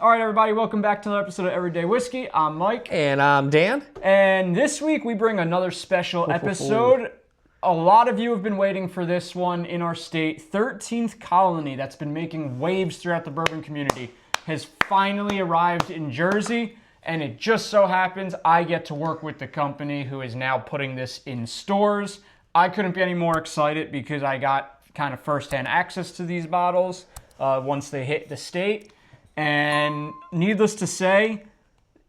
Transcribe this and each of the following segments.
All right, everybody, welcome back to another episode of Everyday Whiskey. I'm Mike. And I'm Dan. And this week we bring another special episode. A lot of you have been waiting for this one in our state. 13th Colony, that's been making waves throughout the bourbon community, has finally arrived in Jersey. And it just so happens I get to work with the company who is now putting this in stores. I couldn't be any more excited because I got kind of firsthand access to these bottles once they hit the state. And needless to say,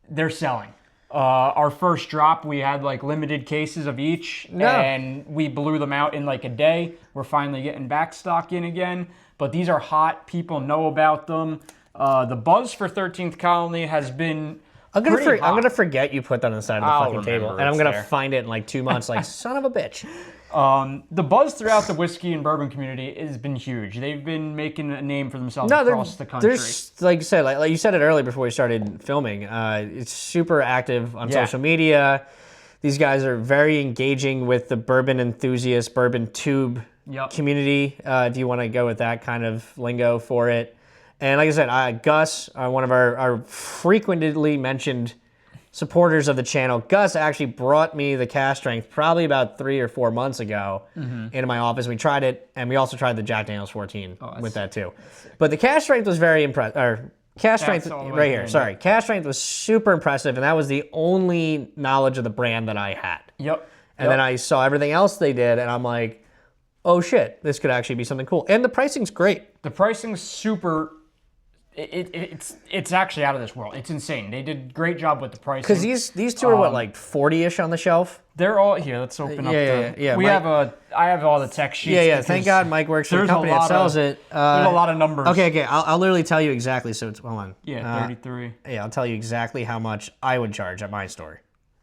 they're selling. Our first drop, we had like limited cases of each, and we blew them out in like a day. We're finally getting back stock in again, but these are hot. People know about them. The buzz for 13th Colony has been I'm gonna forget you put that on the side of the fucking table, and I'm gonna there. find it in like 2 months. Like son of a bitch. The buzz throughout the whiskey and bourbon community has been huge. They've been making a name for themselves across the country. There's, like you said, like you said it earlier before we started filming. It's super active on social media. These guys are very engaging with the bourbon enthusiast, bourbon tube community. If you want to go with that kind of lingo for it. And like I said, Gus, one of our frequently mentioned supporters of the channel, Gus actually brought me the cask strength probably about 3 or 4 months ago into my office. We tried it, and we also tried the Jack Daniel's 14 with that too. But the cask strength was very impressive. Or cask strength right here. Sorry, cask strength was super impressive, and that was the only knowledge of the brand that I had. And then I saw everything else they did, and I'm like, oh shit, this could actually be something cool. And the pricing's great. The pricing's super. It's actually out of this world. It's insane. They did a great job with the pricing. Because these two are what, like 40-ish on the shelf? They're all here. Let's open up the. I have all the tech sheets. Yeah. Thank God Mike works for the company that sells it. There's a lot of numbers. Okay. I'll literally tell you exactly. So it's hold on. Yeah, 33. Yeah, I'll tell you exactly how much I would charge at my store.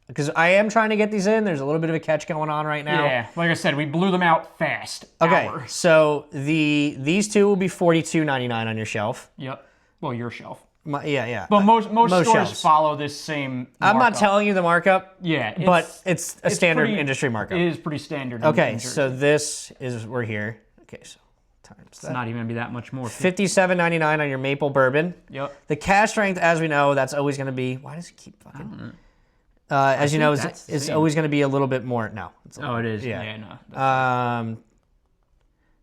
Because I am trying to get these in. There's a little bit of a catch going on right now. Yeah, like I said, we blew them out fast. Okay, so these two will be $42.99 on your shelf. Yep. Well, your shelf. Yeah. But most stores shelves follow this same markup. I'm not telling you the markup. Yeah. But it's a standard industry markup. It is pretty standard. Okay, so this is, we're here. Okay, so times that. It's not even going to be that much more. $57.99 on your maple bourbon. Yep. The cask strength, as we know, that's always going to be, why does it keep fucking... as you know, it's always going to be a little bit more. No. It is. Yeah, no.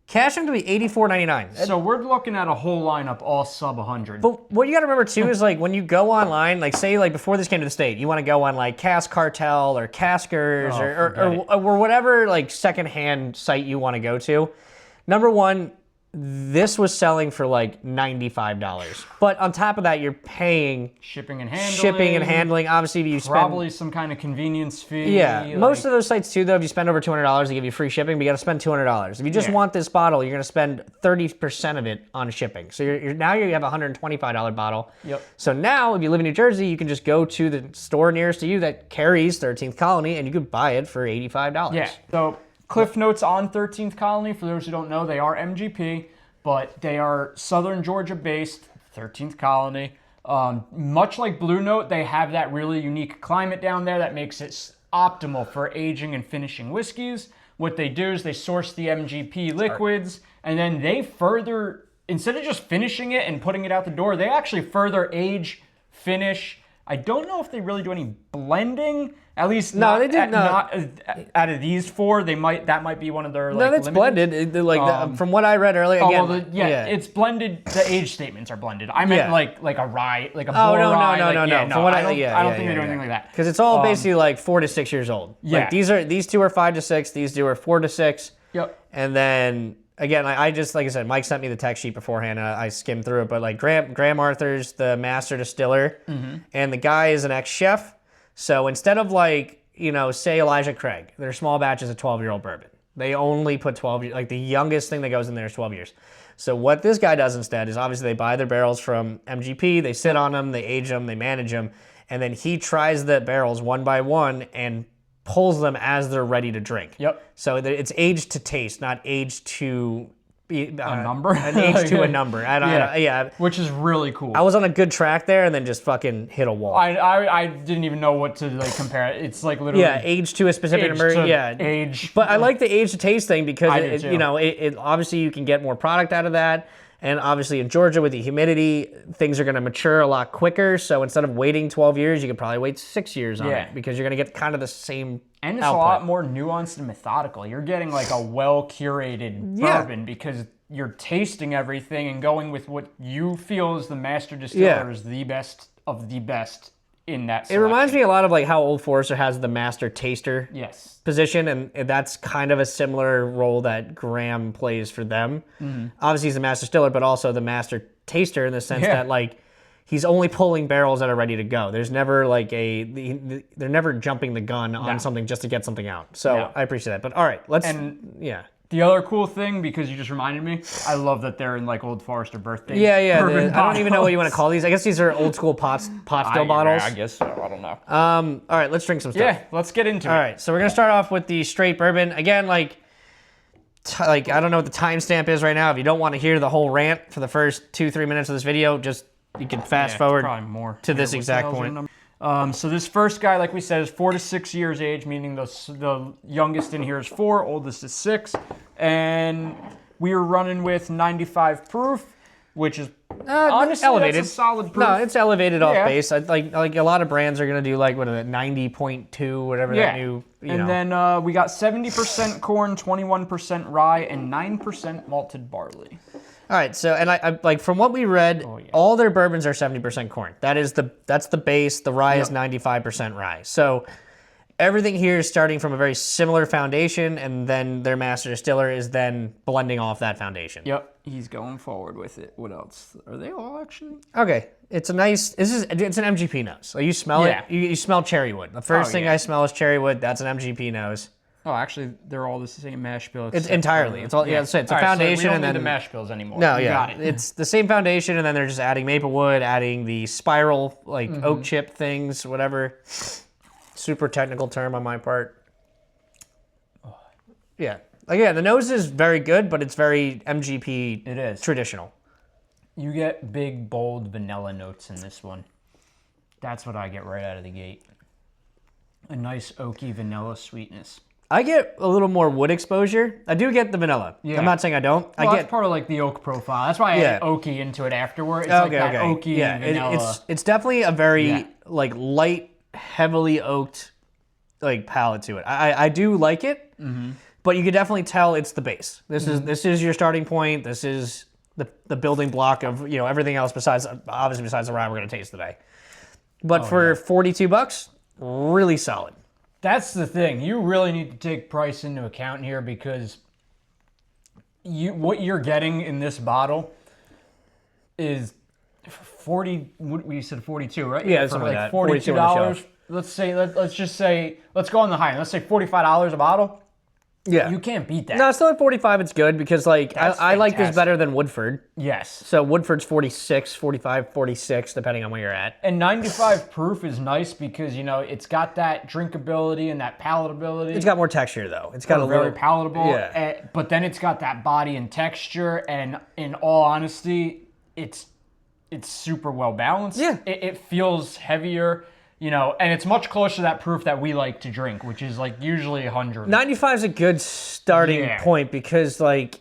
Cash strength to be $84.99. So we're looking at a whole lineup all sub 100. But what you got to remember too is like when you go online, like say like before this came to the state, you want to go on like Cask Cartel or Caskers or whatever like secondhand site you want to go to. Number one, this was selling for like $95. But on top of that, you're paying shipping and handling. Obviously, if you spend probably some kind of convenience fee. Yeah, most of those sites too, though, if you spend over $200, they give you free shipping, but you got to spend $200. If you just want this bottle, you're going to spend 30% of it on shipping. So now you have a $125 bottle. Yep. So now, if you live in New Jersey, you can just go to the store nearest to you that carries 13th Colony, and you could buy it for $85. Yeah. So cliff notes on 13th Colony, for those who don't know, they are MGP, but they are Southern Georgia based, 13th Colony. Much like Blue Note, they have that really unique climate down there that makes it optimal for aging and finishing whiskeys. What they do is they source the MGP liquids, and then they further, instead of just finishing it and putting it out the door, they actually further age, finish. I don't know if they really do any blending. At least not out of these four. That might be one of their like. No, that's blended. From what I read earlier. Again, it's blended. The age statements are blended. I meant like a rye, like a bull rye. No. From what I don't think they do anything like that. Because it's all basically like 4 to 6 years old. Yeah. Like these two are 5 to 6. These two are 4 to 6. Yep. And then again, I just like I said, Mike sent me the tech sheet beforehand. I skimmed through it, but like Graham Arthur's the master distiller, and the guy is an ex-chef. So instead of like, say Elijah Craig, their small batch is a 12-year-old bourbon. They only put 12, like the youngest thing that goes in there is 12 years. So what this guy does instead is obviously they buy their barrels from MGP, they sit on them, they age them, they manage them, and then he tries the barrels one by one and pulls them as they're ready to drink. Yep. So it's aged to taste, not aged to a number? An age to a number. Yeah. Which is really cool. I was on a good track there and then just fucking hit a wall. I didn't even know what to like compare it. It's like literally age to a specific number. Age. But I like the age to taste thing because it obviously you can get more product out of that. And obviously in Georgia with the humidity, things are going to mature a lot quicker. So instead of waiting 12 years, you could probably wait 6 years on it because you're going to get kind of the same And it's output. a lot more nuanced and methodical. You're getting like a well-curated bourbon because you're tasting everything and going with what you feel is the master distiller is the best of the best in that selection. It reminds me a lot of like how Old Forester has the master taster position, and that's kind of a similar role that Graham plays for them. Obviously he's the master distiller, but also the master taster in the sense that like he's only pulling barrels that are ready to go. There's never like they're never jumping the gun on something just to get something out. So I appreciate that. But all right, let's The other cool thing, because you just reminded me, I love that they're in like Old Forester birthday. I don't even know what you want to call these. I guess these are old school pot still bottles. I guess so. I don't know. All right, let's drink some stuff. Yeah, let's get into it. All right, so we're gonna start off with the straight bourbon. Again, like I don't know what the timestamp is right now. If you don't want to hear the whole rant for the first 2-3 minutes of this video, you can fast forward to this exact point. So this first guy, like we said, is 4 to 6 years age, meaning the youngest in here is 4, oldest is 6. And we were running with 95 proof, which is honestly elevated. That's a solid proof. No, it's elevated off base. Like a lot of brands are gonna do like what is it, 90.2, whatever that new. And then we got 70% corn, 21% rye, and 9% malted barley. All right, so and I like from what we read, all their bourbons are 70% corn. That's the base. The rye is 95% rye. So everything here is starting from a very similar foundation, and then their master distiller is then blending off that foundation. Yep, he's going forward with it. What else? Are they all actually? Okay, it's a nice. It's an MGP nose. Like you smell it. You smell cherry wood. The first thing I smell is cherry wood. That's an MGP nose. Oh, actually, they're all the same mash bill. It's entirely. It's all. It's a foundation, so we don't and then need the mash bills anymore. No, Got it. It's the same foundation, and then they're just adding maple wood, adding the spiral like oak chip things, whatever. Super technical term on my part. Yeah. Again, the nose is very good, but it's very MGP. It is traditional. You get big, bold vanilla notes in this one. That's what I get right out of the gate. A nice oaky vanilla sweetness. I get a little more wood exposure. I do get the vanilla. Yeah. I'm not saying I don't. That's part of like the oak profile. That's why I added oaky into it afterward. It's like that oaky vanilla. It's definitely a very like light, heavily oaked like palate to it. I do like it, but you can definitely tell it's the base. This is your starting point. This is the building block of everything else besides the rye we're gonna taste today. But for $42, really solid. That's the thing. You really need to take price into account here because what you're getting in this bottle is 40. We said 42, right? Yeah, something like that. $42. Let's go on the high end. Let's say $45 a bottle. Yeah. You can't beat that. No, still at 45 it's good because like I like this better than Woodford. Yes. So Woodford's 46, 45, 46 depending on where you're at. And 95 proof is nice because it's got that drinkability and that palatability. It's got more texture though. It's got a very little palatable. Yeah. But then it's got that body and texture, and in all honesty, it's super well balanced. Yeah. It feels heavier. And it's much closer to that proof that we like to drink, which is like usually 100. 95 is a good starting point because like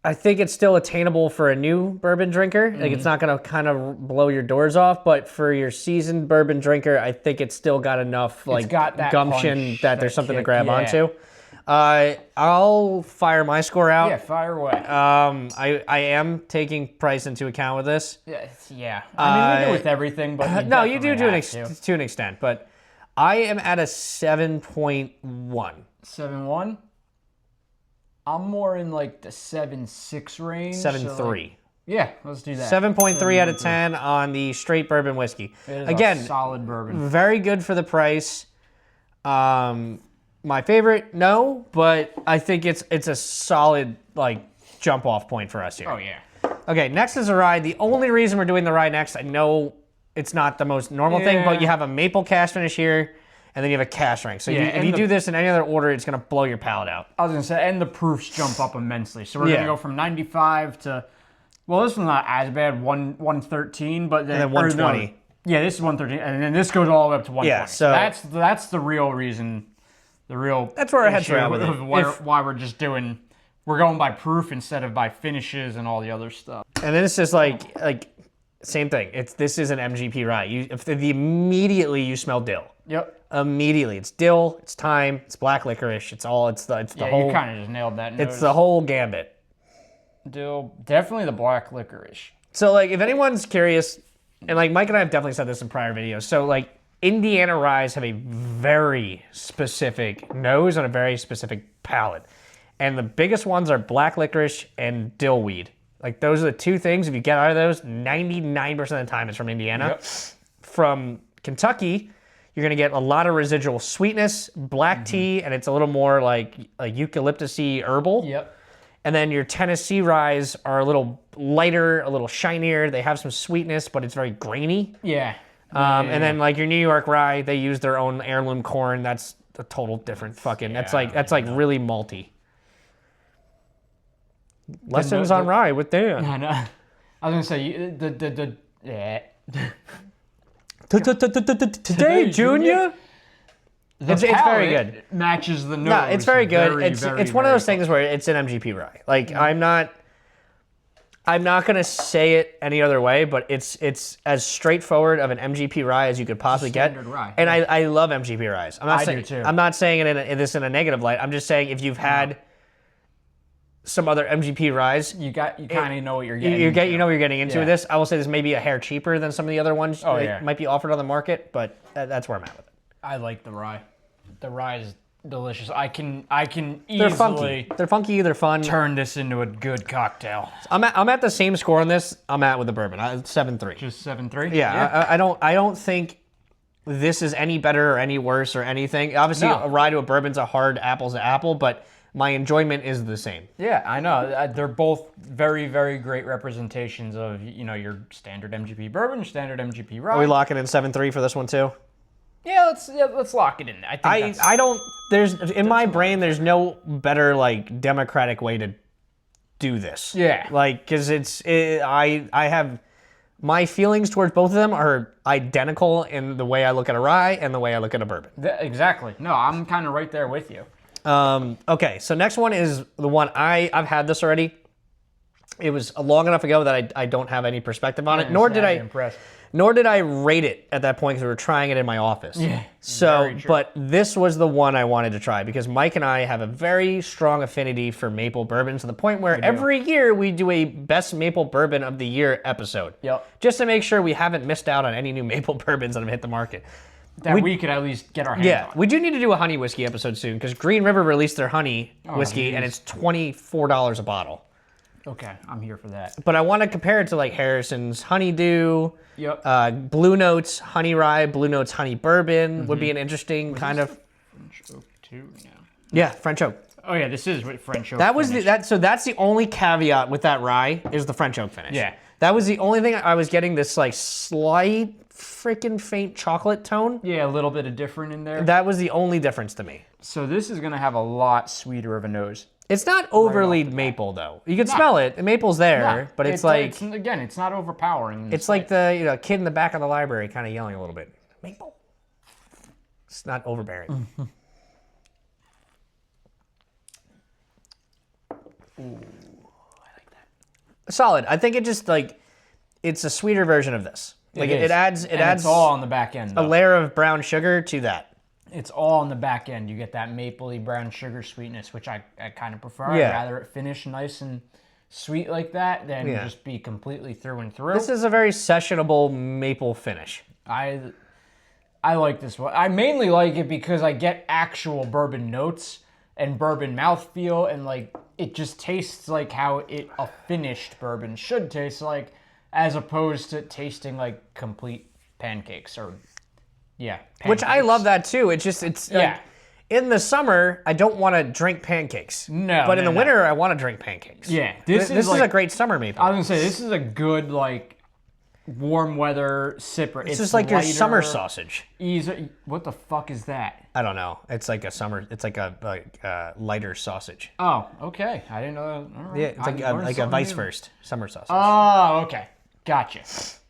I think it's still attainable for a new bourbon drinker. Like it's not going to kind of blow your doors off, but for your seasoned bourbon drinker, I think it's still got enough like gumption that there's something to grab onto. I'll fire my score out. Yeah, fire away. I am taking price into account with this. Yeah. I mean, we do with everything, but no, you do to an extent. But I am at a 7.1. 7.1. I'm more in like the 7.6 range. 7.3. So like, yeah, let's do that. 7.3 out of 10 on the straight bourbon whiskey. Again, a solid bourbon. Very good for the price. My favorite, no, but I think it's a solid like jump off point for us here. Oh yeah. Okay, next is a rye. The only reason we're doing the rye next, I know it's not the most normal thing, but you have a maple cask finish here, and then you have a cask strength. So if you do this in any other order, it's gonna blow your palate out. I was gonna say, and the proofs jump up immensely. So we're gonna go from 95 to, well, this one's not as bad, 113, but then 120. Yeah, this is 113, and then this goes all the way up to 120. Yeah, so that's the real reason. That's where our heads are at with it. Why we're we're going by proof instead of by finishes and all the other stuff. And then it's just like same thing. This is an MGP rye. Immediately you smell dill. Yep. Immediately, it's dill, it's thyme, it's black licorice. It's the whole. You kind of just nailed that. It's the whole gambit. Dill, definitely the black licorice. So like, if anyone's curious, and like Mike and I have definitely said this in prior videos. So like, Indiana ryes have a very specific nose and a very specific palate, and the biggest ones are black licorice and dill weed. Like, those are the two things. If you get out of those, 99% of the time it's from Indiana. Yep. From Kentucky, you're going to get a lot of residual sweetness, black tea, and it's a little more like eucalyptus-y herbal. Yep. And then your Tennessee ryes are a little lighter, a little shinier. They have some sweetness, but it's very grainy. Yeah. And then like your New York rye, they use their own heirloom corn. That's a total different fucking. That's like really malty. Lessons on rye with Dan. I know. I was gonna say Today, Junior. It's very good. Matches the nose. No, it's very good. It's one of those things where it's an MGP rye. Like, I'm not gonna say it any other way, but it's as straightforward of an MGP rye as you could possibly get. Rye. And I love MGP ryes. I do too. I'm not saying this in a negative light. I'm just saying if you've had some other MGP ryes, you kind of know what you're getting. You know what you're getting into with this. I will say this may be a hair cheaper than some of the other ones that might be offered on the market, but that's where I'm at with it. I like the rye. The rye is delicious. I can easily. They're funky. They're funky. They're fun. Turn this into a good cocktail. I'm at the same score on this. I'm at with the bourbon. 7-3. Just 7-3. Yeah. I don't think this is any better or any worse or anything. Obviously, a rye to a bourbon's a hard apples to apple, but my enjoyment is the same. Yeah, I know. They're both very, very great representations of your standard MGP bourbon, standard MGP rye. Are we locking in 7-3 for this one too? Yeah, let's lock it in. I don't. There's in my brain. There's no better like democratic way to do this. Yeah. Like, because I have my feelings towards both of them are identical in the way I look at a rye and the way I look at a bourbon. Exactly. No, I'm kind of right there with you. Okay, so next one is the one I've had this already. It was long enough ago that I don't have any perspective on it, nor did I rate it at that point because we were trying it in my office. Yeah. So, but this was the one I wanted to try because Mike and I have a very strong affinity for maple bourbon to the point where every year we do a best maple bourbon of the year episode. Yep. Just to make sure we haven't missed out on any new maple bourbons that have hit the market. We could at least get our hands on. We do need to do a honey whiskey episode soon because Green River released their honey whiskey and it's $24 a bottle. Okay, I'm here for that. But I want to compare it to like Harrison's Honeydew, Yep. Blue Notes Honey Rye, Blue Notes Honey Bourbon would be an interesting kind of. French oak too now. Yeah, French oak. Oh yeah, this is what French oak. That was so that's the only caveat with that rye is the French oak finish. Yeah. That was the only thing I was getting this like slight freaking faint chocolate tone. Yeah, a little bit of different in there. That was the only difference to me. So this is gonna have a lot sweeter of a nose. It's not overly maple though. You can smell it. The maple's there, but it's like it's not overpowering. It's like the kid in the back of the library kind of yelling a little bit. Maple. It's not overbearing. Mm-hmm. Ooh, I like that. Solid. I think it just like it's a sweeter version of this. Like it adds it's all on the back end. A layer of brown sugar to that. It's all on the back end. You get that mapley brown sugar sweetness, which I kind of prefer. Yeah. I'd rather it finish nice and sweet like that than just be completely through and through. This is a very sessionable maple finish. I like this one. I mainly like it because I get actual bourbon notes and bourbon mouthfeel, and like it just tastes like how a finished bourbon should taste like, as opposed to tasting like complete pancakes or pancakes. Which I love that too. It's like, in the summer, I don't want to drink pancakes. No. But in the winter, I want to drink pancakes. Yeah. This is a great summer maple. I was going to say, this is a good, like, warm weather sipper. It's just like your summer sausage. Easy. What the fuck is that? I don't know. It's like a lighter sausage. Oh, okay. I didn't know that. All right. Yeah, it's like a Vice First summer sausage. Oh, okay. Gotcha.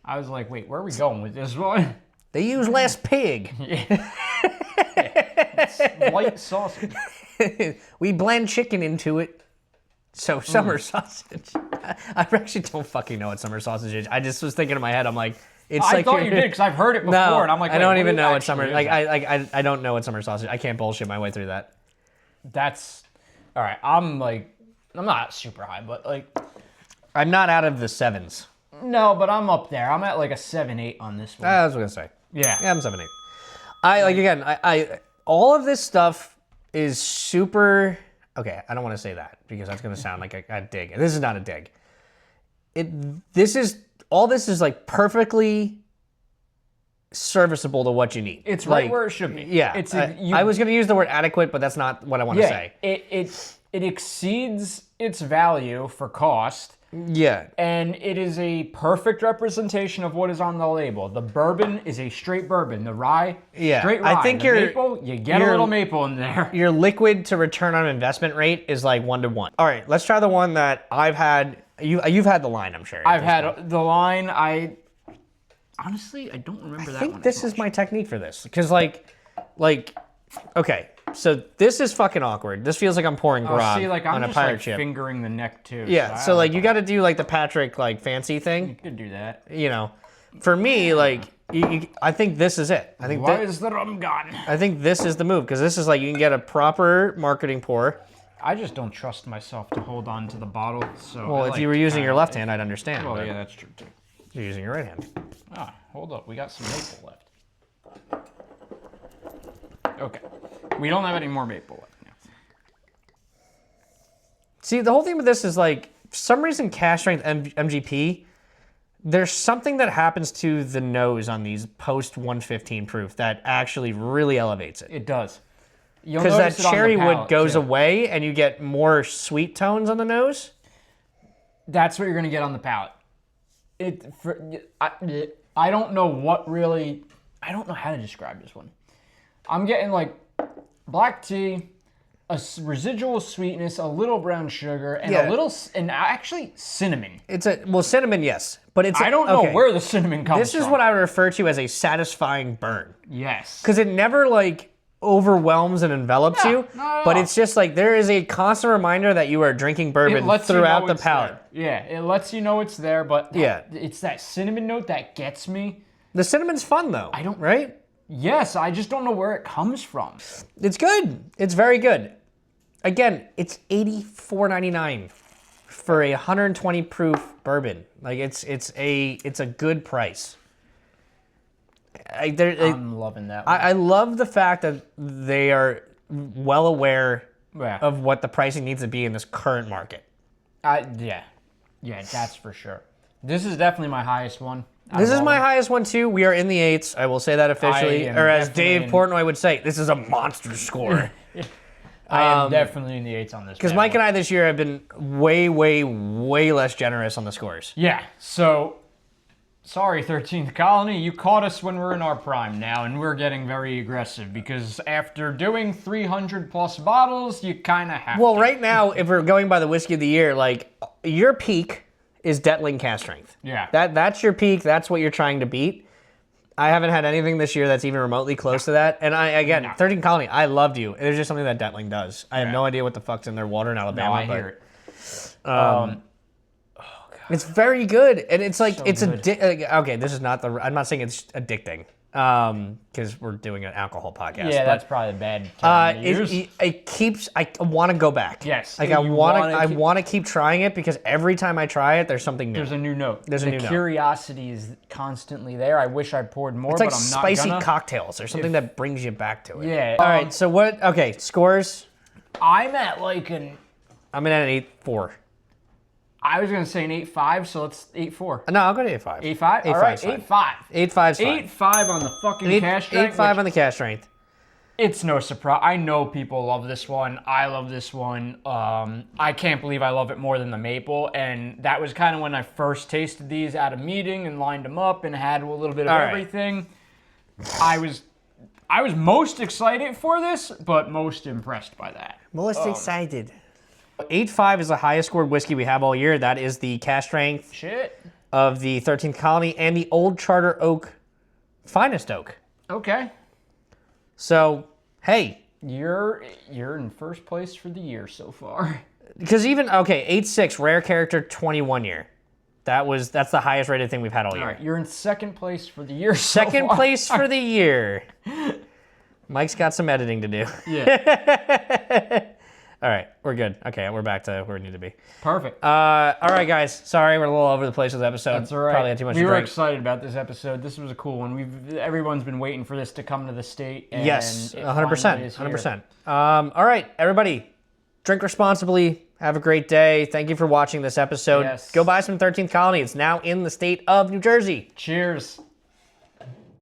I was like, wait, where are we going with this one? They use less pig. It's light sausage. We blend chicken into it. So summer sausage. I actually don't fucking know what summer sausage is. I just was thinking in my head, I'm like, it's I like thought you did because I've heard it before, no, and I'm like, I don't even know what actually summer. Like I don't know what summer sausage. I can't bullshit my way through that. That's all right. I'm not super high, but like, I'm not out of the 7s. no, but I'm up there. I'm at like a 7-8 on this one. I was gonna say. Yeah. Yeah, I'm 7-8. I all of this stuff is super. Okay, I don't want to say that because that's gonna sound like a dig. This is not a dig. This is like perfectly serviceable to what you need. It's like, right where it should be. Yeah. It's I was gonna use the word adequate, but that's not what I want to say. It exceeds its value for cost. Yeah. And it is a perfect representation of what is on the label. The bourbon is a straight bourbon. The rye, straight rye. I think the maple, you get a little maple in there. Your liquid to return on investment rate is like 1 to 1. All right, let's try the one that I've had. You've had the line, I'm sure. I've had the line. Honestly, I don't remember that one. I think this is my technique for this. Because okay, so this is fucking awkward. This feels like I'm pouring grog on a pirate ship. Fingering the neck too. Yeah, so like you got to do like the Patrick like fancy thing. You could do that. You know, for me, like I think this is it. I think why is the rum gone? I think this is the move because this is like you can get a proper marketing pour. I just don't trust myself to hold on to the bottle. So well, if you were using your left hand, I'd understand. Well, yeah, that's true too. You're using your right hand. Ah, hold up. We got some maple left. Okay. We don't have any more maple left now. See, the whole thing with this is like, for some reason, cask strength MGP, there's something that happens to the nose on these post 115 proof that actually really elevates it. It does. Because that cherry wood goes away and you get more sweet tones on the nose. That's what you're going to get on the palate. I don't know what really, I don't know how to describe this one. I'm getting like black tea, a residual sweetness, a little brown sugar, and and actually cinnamon. Cinnamon, yes, but I don't know where the cinnamon comes from. This is what I would refer to as a satisfying burn. Yes. Because it never like overwhelms and envelops you, but it's just like there is a constant reminder that you are drinking bourbon throughout the palate. Yeah, it lets you know it's there, but it's that cinnamon note that gets me. The cinnamon's fun though. Right? Yes, I just don't know where it comes from. It's good. It's very good. Again, it's $84.99 for a 120 proof bourbon. Like it's a good price. I'm loving that one. I love the fact that they are well aware of what the pricing needs to be in this current market. Yeah, that's for sure. This is definitely my highest one. This is my highest one too. We are in the 8s. I will say that officially. Or as Dave Portnoy would say, this is a monster score. I am definitely in the 8s on this. Because Mike and I this year have been way, way, way less generous on the scores. Yeah, so sorry, 13th Colony. You caught us when we're in our prime now, and we're getting very aggressive because after doing 300 plus bottles, you kind of have to. Well, right now, if we're going by the whiskey of the year, like your peak is Detling cask strength. Yeah. That's your peak. That's what you're trying to beat. I haven't had anything this year that's even remotely close to that. And 13th Colony, I loved you. There's just something that Detling does. I have no idea what the fuck's in their water in Alabama. No, I hear it. Oh, God. It's very good. And it's like, so okay, this is not I'm not saying it's addicting. Because we're doing an alcohol podcast. Yeah, that's probably a bad term to use. I want to go back. Yes. Like I want to keep trying it because every time I try it, there's something new. There's a new note. The curiosity is constantly there. I wish I poured more, it's like but I'm not spicy cocktails or something that brings you back to it. Yeah. All right, so what, okay, scores? I'm at like I'm at an 8.4. I was going to say an 8.5, so let's 8.4. No, I'll go to 8.5. 8.5? All right, 8.5. 8.5's fine. 8.5 on the fucking cask strength. 8.5 on the cask strength. It's no surprise. I know people love this one. I love this one. I can't believe I love it more than the maple. And that was kind of when I first tasted these at a meeting and lined them up and had a little bit of everything. I was most excited for this, but most impressed by that. Most excited. 8.5 is the highest scored whiskey we have all year. That is the cask strength of the 13th Colony and the Old Charter Oak Finest Oak. Okay. So, hey. You're in first place for the year so far. Because even, okay, 8.6, rare character, 21 year. That's the highest rated thing we've had all year. All right, you're in second place for the year. Second place for the year. Mike's got some editing to do. Yeah. All right, we're good. Okay, we're back to where we need to be. Perfect. All right, guys. Sorry, we're a little over the place with the episode. That's all right. Probably had too much We to were drink. excited about this episode. This was a cool one. Everyone's been waiting for this to come to the state. And Yes, it 100%. finally is here. 100%. All right, everybody. Drink responsibly. Have a great day. Thank you for watching this episode. Yes. Go buy some 13th Colony. It's now in the state of New Jersey. Cheers.